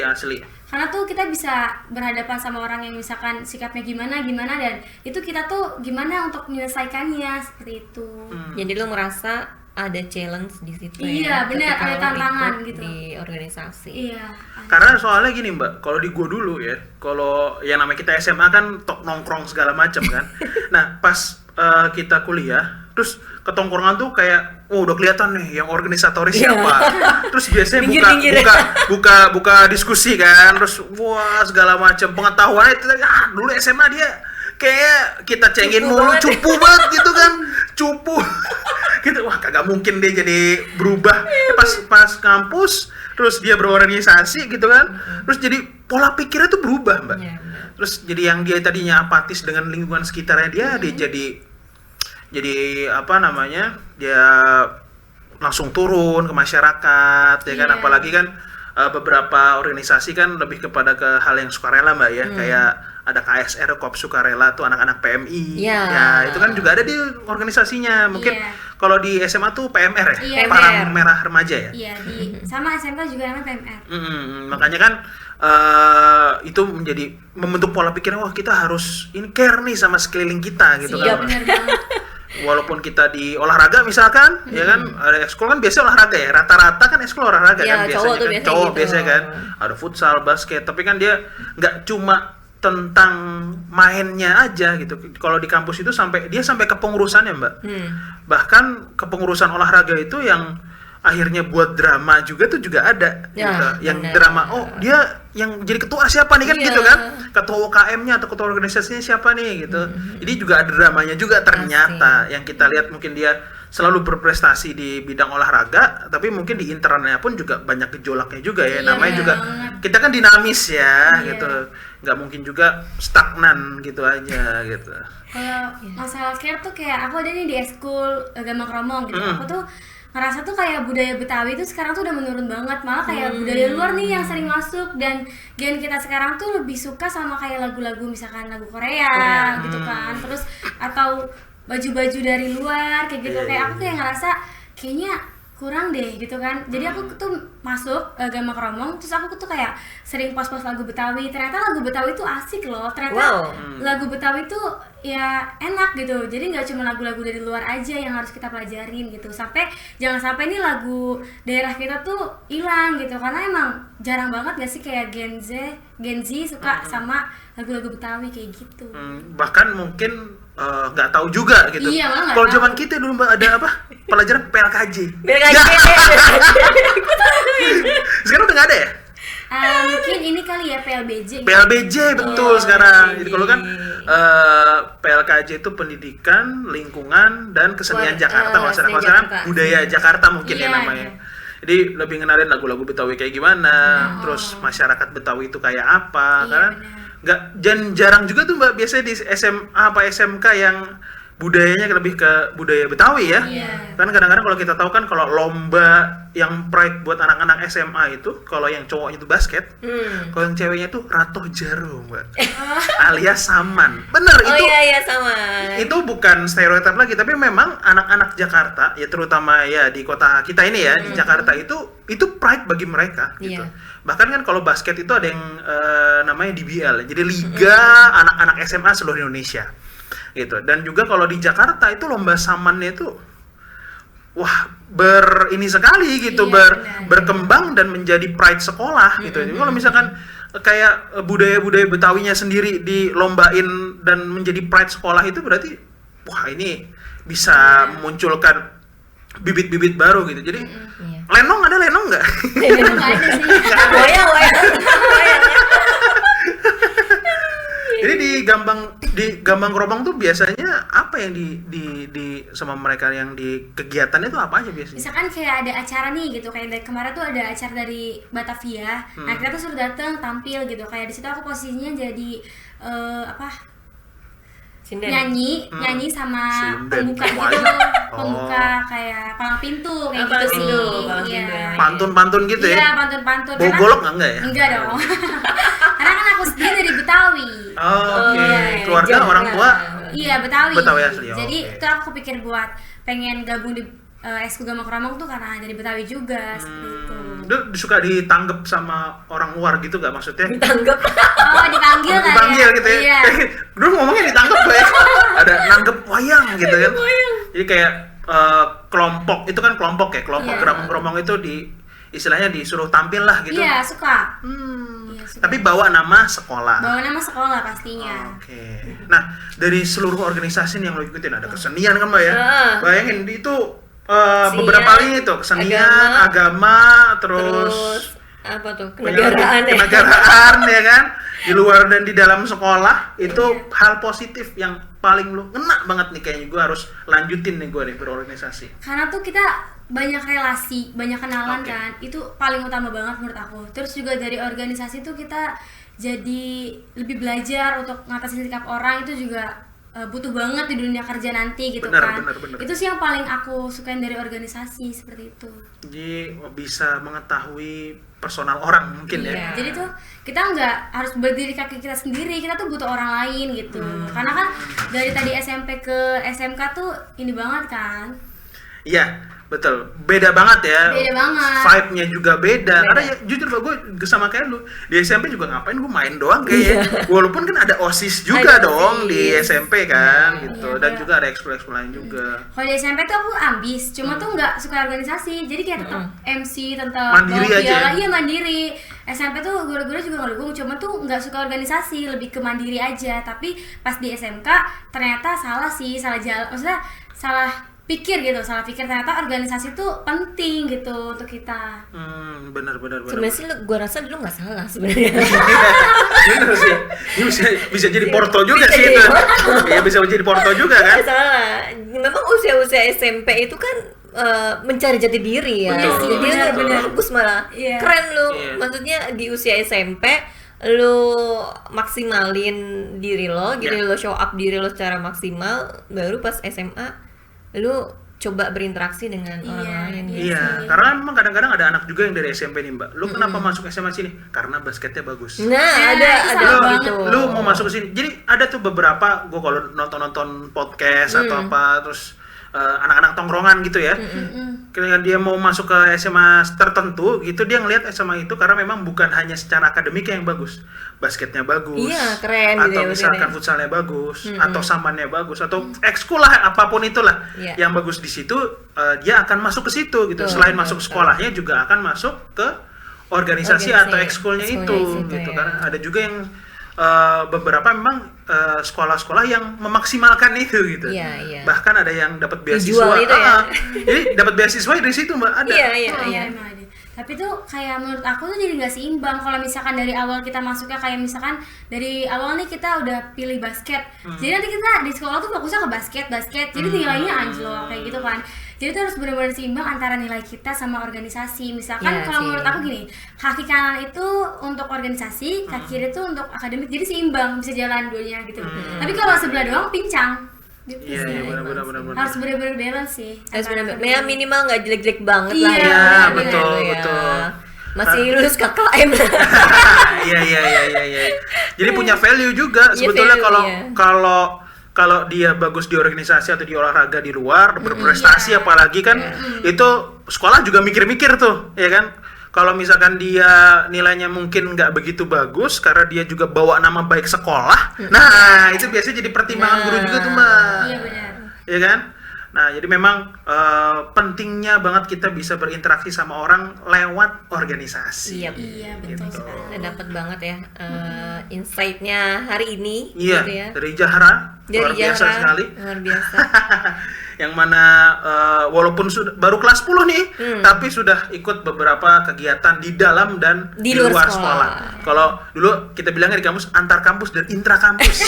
Asli.
Karena tuh kita bisa berhadapan sama orang yang misalkan sikapnya gimana dan itu kita tuh gimana untuk menyelesaikannya seperti itu.
Jadi lu merasa ada challenge di situ
Iya,
ya.
benar,
ketika
ada
lu
tantangan
ikut
gitu.
di organisasi.
Iya.
Karena soalnya gini Mbak, kalau di gua dulu ya, kalau yang namanya kita SMA kan tok nongkrong segala macam kan. Nah pas kita kuliah, terus ketongkrongan tuh kayak, oh udah kelihatan nih yang organisatoris siapa. Terus biasanya
Pinggir-pinggir.
buka diskusi kan, terus wah segala macam pengetahuannya itu dulu SMA dia kayak kita cengin mulu, cupu banget gitu kan, cupu. Gitu, wah kagak mungkin dia jadi berubah. Pas kampus, terus dia berorganisasi gitu kan, terus jadi pola pikirnya tuh berubah Mbak.
Iya, benar.
Terus jadi yang dia tadinya apatis dengan lingkungan sekitarnya dia jadi apa namanya, dia langsung turun ke masyarakat ya kan. Apalagi kan beberapa organisasi kan lebih kepada ke hal yang sukarela Mbak ya, kayak ada KSR, Koop Sukarela tuh anak-anak PMI. Ya itu kan juga ada di organisasinya. Mungkin kalau di SMA tuh PMR ya, Parang Merah Remaja ya.
Iya, sama SMK juga namanya PMR.
Makanya kan itu menjadi membentuk pola pikirnya, wah kita harus care nih sama sekeliling kita gitu
Iya,
kan.
benar banget.
Walaupun kita di olahraga misalkan, ya kan, ada ekskul kan biasanya olahraga ya, rata-rata kan ekskul olahraga kan biasanya
cowok tuh
kan,
biasanya
cowok
gitu.
biasanya kan, ada futsal, basket, tapi kan dia nggak cuma tentang mainnya aja gitu. Kalau di kampus itu sampai kepengurusannya Mbak, bahkan kepengurusan olahraga itu yang akhirnya buat drama juga tuh juga ada gitu. Yang drama, oh dia yang jadi ketua siapa nih kan gitu kan, ketua UKM-nya atau ketua organisasinya siapa nih gitu. Jadi juga ada dramanya juga ternyata. Yang kita lihat mungkin dia selalu berprestasi di bidang olahraga, tapi mungkin di internalnya pun juga banyak gejolaknya juga ya. Namanya juga kita kan dinamis ya gitu, nggak mungkin juga stagnan gitu aja gitu.
Kalau masalah care tuh kayak aku ada nih di eskul agama Kromong gitu. Aku tuh ngerasa tuh kayak budaya Betawi tuh sekarang tuh udah menurun banget, malah kayak budaya luar nih yang sering masuk, dan gen kita sekarang tuh lebih suka sama kayak lagu-lagu misalkan lagu Korea gitu kan, terus atau baju-baju dari luar kayak gitu. Kayak aku kayak ngerasa kayaknya kurang deh gitu kan. Jadi aku tuh masuk agama Kromong, terus aku tuh kayak sering post-post lagu Betawi. Ternyata lagu Betawi tuh asik loh. Ternyata lagu Betawi tuh ya enak gitu. Jadi nggak cuma lagu-lagu dari luar aja yang harus kita pelajarin gitu. Jangan sampai nih lagu daerah kita tuh hilang gitu. Karena emang jarang banget nggak sih kayak Gen Z suka sama lagu-lagu Betawi kayak gitu.
Bahkan mungkin nggak tahu juga gitu.
Iya, malah nggak
kalau
tahu.
zaman kita dulu Mbak, ada apa? Pelajaran PLKJ. Sekarang udah nggak ada ya?
Mungkin ini kali ya PLBJ.
PLBJ betul sekarang. Jadi kalau kan PLKJ itu pendidikan, lingkungan, dan kesenian Jakarta. Kalau
kesenian
sekarang
Jakarta.
budaya Jakarta mungkin ya
Iya,
namanya. Jadi lebih ngenalin lagu-lagu Betawi kayak gimana, terus masyarakat Betawi itu kayak apa,
Iya,
karena
benar.
nggak jarang juga tuh Mbak biasanya di SMA apa SMK yang budayanya lebih ke budaya Betawi ya.
Iya.
Kan kadang-kadang kalau kita tahu kan kalau lomba yang pride buat anak-anak SMA itu, kalau yang cowoknya itu basket, kalau yang ceweknya itu Ratoh Jaro, Mbak. Alias Saman. Bener
Oh
itu.
iya sama.
Itu bukan stereotip lagi, tapi memang anak-anak Jakarta ya, terutama ya di kota kita ini ya, di Jakarta itu pride bagi mereka gitu.
Iya.
Bahkan kan kalau basket itu ada yang namanya DBL, jadi Liga Anak-anak SMA seluruh Indonesia gitu. Dan juga kalau di Jakarta itu lomba samannya itu wah ini sekali gitu,
Iya, benar.
berkembang dan menjadi pride sekolah gitu. Jadi kalau misalkan kayak budaya-budaya Betawinya sendiri dilombain dan menjadi pride sekolah, itu berarti wah ini bisa memunculkan bibit-bibit baru gitu. Jadi
Iya.
lenong nggak?
Nggak ada sih.
Wayang.
Jadi di Gambang Kromong tuh biasanya apa yang di sama mereka yang di kegiatan itu apa aja biasanya?
Misalkan kayak ada acara nih gitu, kayak dari kemarin tuh ada acara dari Batavia. Nah, kita tuh suruh datang tampil gitu. Kayak di situ aku posisinya jadi
Sinden.
nyanyi sama
Sinden.
pembuka gitu.
Oh.
Pembuka kayak palang pintu kayak
Palang
gitu
pintu,
sih.
palang
Iya.
pintu ya.
Pantun-pantun gitu
Iya,
ya?
pantun-pantun.
Bawa golok enggak ya?
Enggak dong. Karena kan aku sendiri dari Betawi.
Oh, oke.
iya.
Keluarga
Jawa.
orang tua
Iya, Betawi.
Betawi asli, oh,
Jadi
oke.
itu aku pikir buat pengen gabung di Eskul Gambang Kromong tuh karena dari Betawi juga seperti itu.
Lu suka ditanggep sama orang luar gitu gak maksudnya?
Tanggap.
Oh, dipanggil kan
Dipanggil
ya?
gitu ya?
Iya.
Dulu ngomongnya ditanggep ya? Ada nanggep wayang gitu kan? Jadi kayak kelompok, itu kan kelompok ya? Kelompok
Iya.
Gambang itu istilahnya disuruh tampil lah gitu.
Iya, suka.
Hmm.
Iya, suka.
Tapi bawa nama sekolah.
Bawa nama sekolah pastinya.
Oke. Nah, dari seluruh organisasi nih yang lo ikutin, ada kesenian kan Mbak ya?
Ah.
Bayangin itu
Kesenian,
beberapa lini tuh, kesenian, agama, terus
apa tuh? Kenegaraan ya.
kenegaraan ya kan? Di luar dan di dalam sekolah itu hal positif yang paling lu ngena banget nih, kayaknya gue harus lanjutin nih gue nih berorganisasi.
Karena tuh kita banyak relasi, banyak kenalan
Oke.
kan. Itu paling utama banget menurut aku. Terus juga dari organisasi tuh kita jadi lebih belajar untuk ngatasin sikap orang, itu juga butuh banget di dunia kerja nanti gitu kan.
Benar.
Itu sih yang paling aku sukain dari organisasi seperti itu.
Jadi bisa mengetahui personal orang mungkin ya.
Iya.
Jadi tuh kita nggak harus berdiri kaki kita sendiri, kita tuh butuh orang lain gitu. Karena kan dari tadi SMP ke SMK tuh ini banget kan.
Iya, betul. Beda banget ya.
Beda banget.
Vibe-nya juga beda. Karena ya, jujur gue sama kayak lu. Di SMP juga ngapain, gue main doang kayaknya. Walaupun kan ada OSIS juga
Ada
dong
OSIS.
di SMP kan gitu.
Iya,
Dan
iya.
juga ada ekskul-ekskul lain juga.
Kalau di SMP tuh aku ambis, cuma tuh nggak suka organisasi. Jadi kayak tetap MC, tetap
Mandiri
bawa
aja
piala.
ya?
Iya, mandiri. SMP tuh guru-guru juga ngedukung, cuma tuh nggak suka organisasi, lebih ke mandiri aja. Tapi pas di SMK ternyata salah sih, salah jalan. Maksudnya salah pikir gitu, salah pikir ternyata organisasi tuh penting gitu untuk kita.
Benar.
Sebenarnya sih gue rasa dulu nggak salah sebenarnya.
Bener sih. Ini bisa jadi Porto juga
Bisa
sih
jadi
itu.
Porto.
Iya, bisa menjadi Porto juga kan.
Nggak salah. Memang usia-usia SMP itu kan mencari jati diri ya.
Betul,
Jadi
betul.
bagus malah.
Iya.
Keren lu.
Iya.
Maksudnya di usia SMP lu maksimalin diri lo, jadi
Iya.
lo show up diri lo secara maksimal, baru pas SMA lu coba berinteraksi dengan orang lain gitu.
Iya, karena memang kadang-kadang ada anak juga yang dari SMP nih Mbak. Lu kenapa masuk SMA sini? Karena basketnya bagus.
Nah,
Ya,
ada
itu sama
lu,
banget.
gitu.
lu mau masuk ke sini. Jadi ada tuh beberapa, gue kalau nonton podcast atau apa, terus anak-anak tongkrongan gitu ya. Ketika dia mau masuk ke SMA tertentu gitu, dia ngelihat SMA itu karena memang bukan hanya secara akademik yang bagus, basketnya bagus,
Iya, keren gitu
atau
ya,
misalkan
bener.
futsalnya bagus, atau samannya bagus, atau ekskul lah, apapun itulah
Iya.
yang bagus di situ, dia akan masuk ke situ gitu.
Betul,
Selain
betul,
masuk
betul.
sekolahnya juga akan masuk ke organisasi atau ekskulnya itu
ekskulnya
gitu.
ya.
Karena ada juga yang beberapa memang sekolah-sekolah yang memaksimalkan itu gitu.
Iya.
Bahkan ada yang dapat beasiswa.
Dijual itu ya.
Jadi dapat beasiswa dari situ Mbak, ada.
Iya.
Emang ada. Tapi tuh kayak menurut aku tuh jadi nggak seimbang kalau misalkan dari awal kita masuknya kayak misalkan dari awal nih kita udah pilih basket. Jadi nanti kita di sekolah tuh fokusnya ke basket. Jadi nilainya anjlok kayak gitu kan. Jadi tuh harus benar-benar seimbang antara nilai kita sama organisasi. Misalkan
Iya
kalau
sih.
menurut aku gini, kaki kanan itu untuk organisasi, kaki kiri itu untuk akademik. Jadi seimbang, bisa jalan duanya gitu. Tapi kalau sebelah doang pincang.
Iya, benar.
Harus benar-benar balance sih.
Harus benar-benar ya, minimal nggak jelek-jelek banget lah
Iya,
ya.
betul,
Gitu ya.
betul.
Masih lulus KKM.
Iya. Jadi punya value juga
Iya,
sebetulnya
value,
kalau
iya.
kalau dia bagus di organisasi atau di olahraga di luar, berprestasi apalagi kan itu sekolah juga mikir-mikir tuh, ya kan? Kalau misalkan dia nilainya mungkin nggak begitu bagus karena dia juga bawa nama baik sekolah, nah itu biasanya jadi pertimbangan guru juga tuh, Mbak.
Iya benar.
Ya kan? Nah, jadi memang pentingnya banget kita bisa berinteraksi sama orang lewat organisasi.
Iya,
betul
Gitu.
sekali.
Saya dapat banget ya insight-nya hari ini.
Iya,
gitu ya.
dari Jahra,
Dari
luar biasa
Zahra,
sekali.
luar biasa.
Yang mana walaupun sudah baru kelas 10 nih, tapi sudah ikut beberapa kegiatan di dalam dan
Di
di
luar
luar
sekolah.
sekolah. Kalau dulu kita bilangnya di kampus antar kampus dan intra kampus.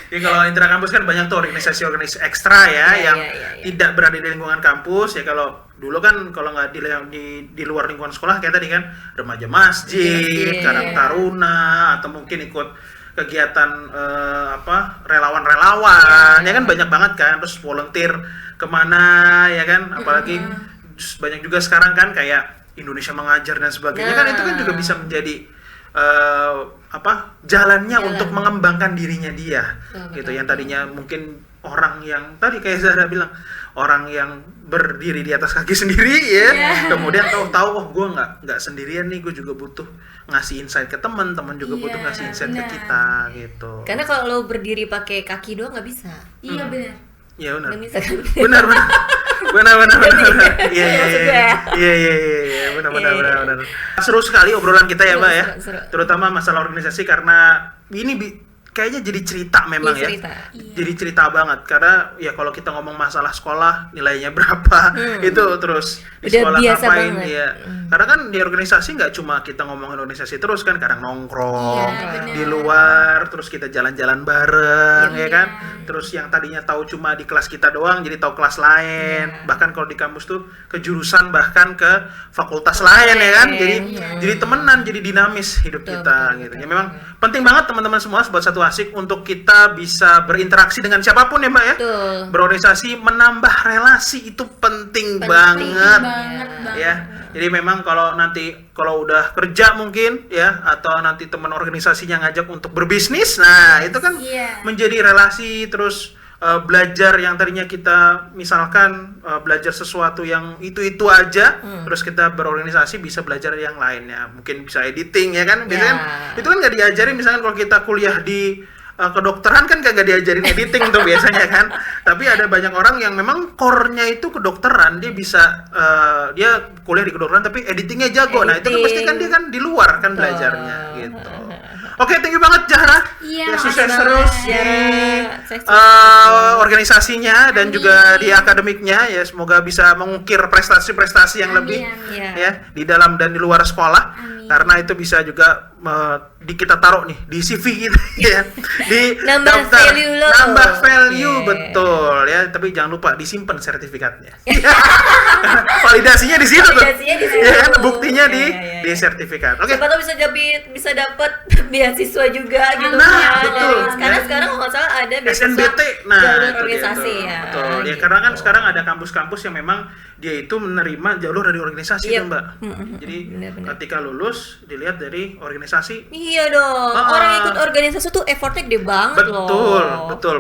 Jadi kalau intra kampus kan banyak tuh organisasi-organisasi ekstra ya,
Iya,
yang
iya.
tidak berada di lingkungan kampus. Ya kalau dulu kan kalau nggak di luar lingkungan sekolah kayak tadi kan remaja masjid,
Masjid.
Karang Taruna, atau mungkin ikut kegiatan relawan-relawan, ya kan banyak banget kan, terus volunteer kemana ya kan, apalagi banyak juga sekarang kan kayak Indonesia Mengajar dan sebagainya kan, itu kan juga bisa menjadi jalannya
Jalan.
untuk mengembangkan dirinya dia,
Betul,
gitu.
betul.
Yang tadinya mungkin orang yang tadi kayak Zahra bilang, orang yang berdiri di atas kaki sendiri ya, kemudian tahu oh gue nggak sendirian nih, gue juga butuh ngasih insight ke teman juga
Iya,
butuh ngasih insight ke
benar.
kita gitu.
Karena kalau lo berdiri pakai kaki doang nggak bisa.
Iya benar.
Ya benar.
Nggak bisa kan?
Benar. Iya.
Maksud gue ya.
Iya, benar. Seru sekali obrolan kita ya,
Seru,
Mbak ya.
seru.
Terutama masalah organisasi karena ini kayaknya jadi cerita memang
Iya,
ya.
cerita.
Jadi cerita banget karena ya kalau kita ngomong masalah sekolah nilainya berapa itu terus di
Udah
sekolah
biasa
ngapain
banget.
ya. Karena kan di organisasi nggak cuma kita ngomongin organisasi terus kan, kadang nongkrong
Iya, benar.
di luar, terus kita jalan-jalan bareng ya
Iya.
kan. Terus yang tadinya tahu cuma di kelas kita doang jadi tahu kelas lain.
Iya.
Bahkan kalau di kampus tuh ke jurusan bahkan ke fakultas lain ya kan. Jadi temenan, jadi dinamis hidup
Betul,
kita
betul,
gitu.
betul.
Ya memang penting banget teman-teman semua buat Satu Asik untuk kita bisa berinteraksi dengan siapapun ya, Mbak ya.
Betul.
Berorganisasi menambah relasi itu penting
Penting
banget.
Banget.
Ya. Jadi memang kalau udah kerja mungkin ya, atau nanti teman organisasinya ngajak untuk berbisnis, nah itu kan
Iya.
menjadi relasi. Terus belajar yang tadinya kita misalkan belajar sesuatu yang itu aja, terus kita berorganisasi bisa belajar yang lainnya, mungkin bisa editing ya kan, biasanya kan itu kan nggak diajarin. Misalkan kalau kita kuliah di kedokteran kan nggak diajarin editing tuh biasanya kan, tapi ada banyak orang yang memang core-nya itu kedokteran, dia bisa dia kuliah di kedokteran tapi editingnya jago. Nah itu kan pasti kan dia kan di luar kan belajarnya gitu. Oke, thank you banget Zahra.
Iya,
Ya, sukses
makasih
terus
banget.
di
Sukses.
organisasinya dan juga di akademiknya ya, semoga bisa mengukir prestasi-prestasi yang
Amin,
lebih
amin.
Iya.
ya di dalam dan di luar sekolah.
Amin.
Karena itu bisa juga kita taruh nih di CV kita ya, di
Nambah
daftar,
value lo.
nambah value.
Yeah.
Betul ya, tapi jangan lupa disimpan sertifikatnya. Validasinya di situ tuh.
Validasinya di situ.
Ya kan, buktinya
Iya,
di
iya,
di
iya.
sertifikat. Oke.
Siapa tahu bisa dapat beasiswa juga gitu
Nah,
kan.
betul.
Karena sekarang kalau nggak salah ada beasiswa
SNBT, nah
jalur
itu dia
organisasi
tuh.
ya.
Betul. Ya
gitu.
karena kan sekarang ada kampus-kampus yang memang dia itu menerima jalur dari organisasi
Iya.
tuh, Mbak.
Mm-mm.
Jadi
Benar-benar.
ketika lulus dilihat dari organisasi.
Iya dong. Orang yang ikut organisasi tuh effortnya gede banget loh.
Betul.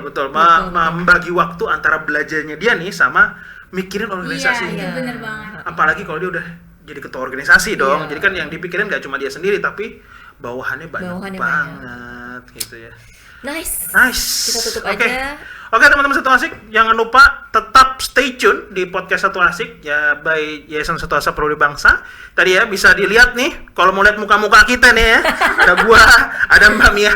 Membagi waktu antara belajarnya dia nih sama mikirin organisasi.
Iya, itu bener banget.
Apalagi kalau dia udah jadi ketua organisasi dong.
Iya.
Jadi kan yang dipikirin gak cuma dia sendiri tapi bawahannya banyak
Bawahannya
banget gitu ya.
Nice.
Nice.
Kita tutup
Oke.
aja.
Oke teman-teman Satu Asik, jangan lupa tetap stay tune di podcast Satu Asik ya by Yayasan Satu Asa Peduli Bangsa. Tadi ya bisa dilihat nih kalau mau lihat muka-muka kita nih ya. Ada gua, ada Mbak Mia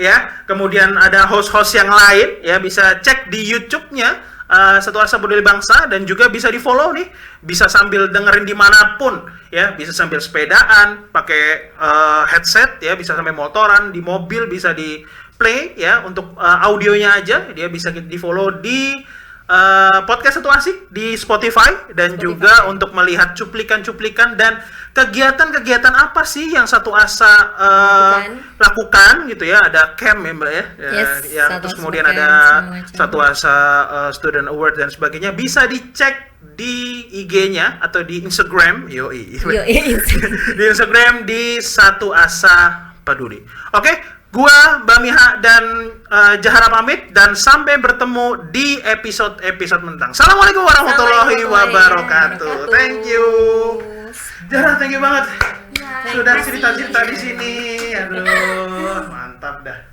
ya. Kemudian ada host-host yang lain ya, bisa cek di YouTube-nya Satu Asa Peduli Bangsa, dan juga bisa di-follow nih. Bisa sambil dengerin dimanapun ya, bisa sambil sepedaan, pakai headset ya, bisa sambil motoran, di mobil bisa di play ya untuk audionya aja. Dia bisa di follow di podcast Satu Asik di Spotify dan juga untuk melihat cuplikan-cuplikan dan kegiatan-kegiatan apa sih yang Satu Asa lakukan gitu ya. Ada camp ya Mbak ya, yang terus kemudian ada Satu Asa Student Award dan sebagainya. Bisa dicek di IG-nya atau di Instagram, di Instagram di Satu Asa Peduli. Oke. Gua Bamiha dan Jahara pamit dan sampai bertemu di episode-episode mendatang. Assalamualaikum warahmatullahi wabarakatuh. Thank you. Jahara, thank you banget. Sudah cerita-cerita di sini. Aduh, mantap dah.